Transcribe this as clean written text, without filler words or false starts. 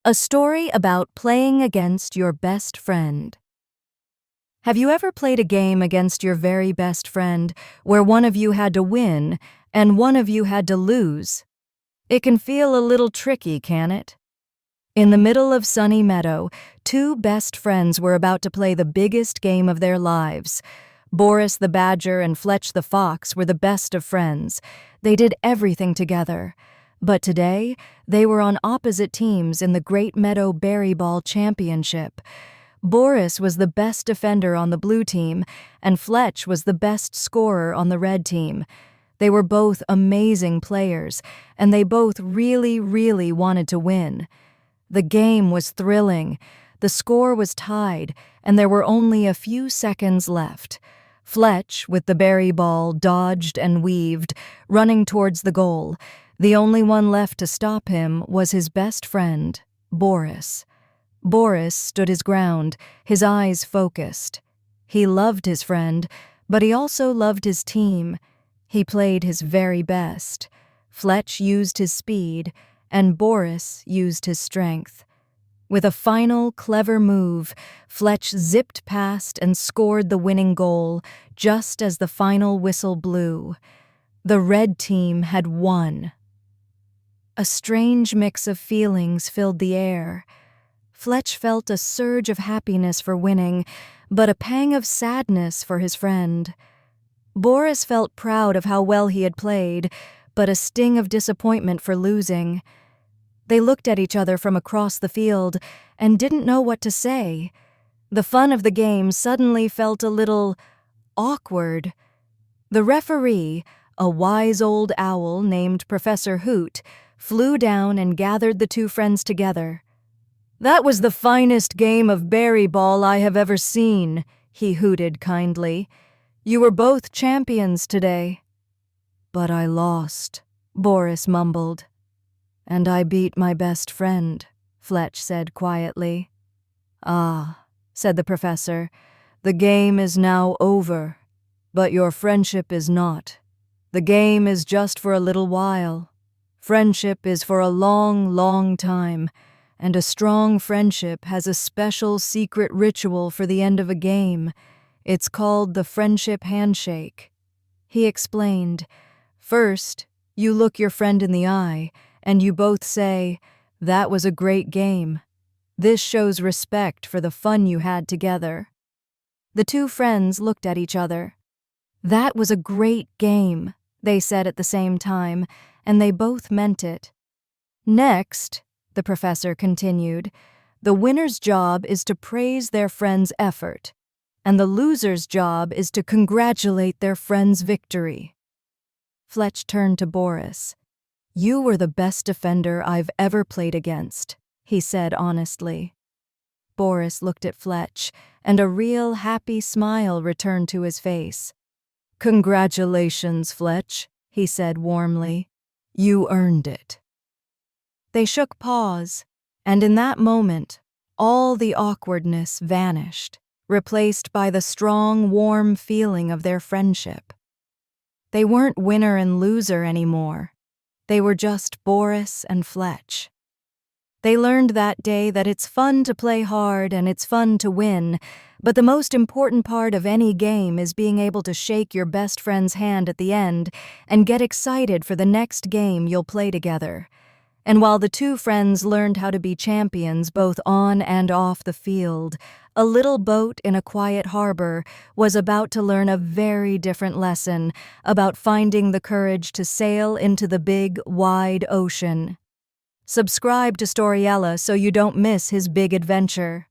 A story about playing against your best friend. Have you ever played a game against your very best friend where one of you had to win and one of you had to lose? It can feel a little tricky, can it? In the middle of Sunny Meadow, two best friends were about to play the biggest game of their lives. Boris the Badger and Fletch the Fox were the best of friends. They did everything together. But today, they were on opposite teams in the Great Meadow Berry Ball Championship. Boris was the best defender on the blue team, and Fletch was the best scorer on the red team. They were both amazing players, and they both really wanted to win. The game was thrilling. The score was tied, and there were only a few seconds left. Fletch, with the berry ball, dodged and weaved, running towards the goal. The only one left to stop him was his best friend, Boris. Boris stood his ground, his eyes focused. He loved his friend, but he also loved his team. He played his very best. Fletch used his speed, and Boris used his strength. With a final, clever move, Fletch zipped past and scored the winning goal just as the final whistle blew. The red team had won. A strange mix of feelings filled the air. Fletch felt a surge of happiness for winning, but a pang of sadness for his friend. Boris felt proud of how well he had played, but a sting of disappointment for losing. They looked at each other from across the field and didn't know what to say. The fun of the game suddenly felt a little awkward. The referee, a wise old owl named Professor Hoot, flew down and gathered the two friends together. "That was the finest game of berry ball I have ever seen," he hooted kindly. "You were both champions today." "But I lost," Boris mumbled. "And I beat my best friend," Fletch said quietly. "Ah," said the professor, "the game is now over. But your friendship is not. The game is just for a little while. Friendship is for a long time, and a strong friendship has a special secret ritual for the end of a game. It's called the friendship handshake." He explained, "First, you look your friend in the eye, and you both say, 'That was a great game.' This shows respect for the fun you had together." The two friends looked at each other. "That was a great game," they said at the same time, and they both meant it. "Next," the professor continued, "the winner's job is to praise their friend's effort, and the loser's job is to congratulate their friend's victory." Fletch turned to Boris. "You were the best defender I've ever played against," he said honestly. Boris looked at Fletch, and a real happy smile returned to his face. "Congratulations, Fletch," he said warmly. "You earned it." They shook paws, and in that moment, all the awkwardness vanished, replaced by the strong, warm feeling of their friendship. They weren't winner and loser anymore. They were just Boris and Fletch. They learned that day that it's fun to play hard and it's fun to win, but the most important part of any game is being able to shake your best friend's hand at the end and get excited for the next game you'll play together. And while the two friends learned how to be champions both on and off the field, a little boat in a quiet harbor was about to learn a very different lesson about finding the courage to sail into the big, wide ocean. Subscribe to Storiella so you don't miss his big adventure.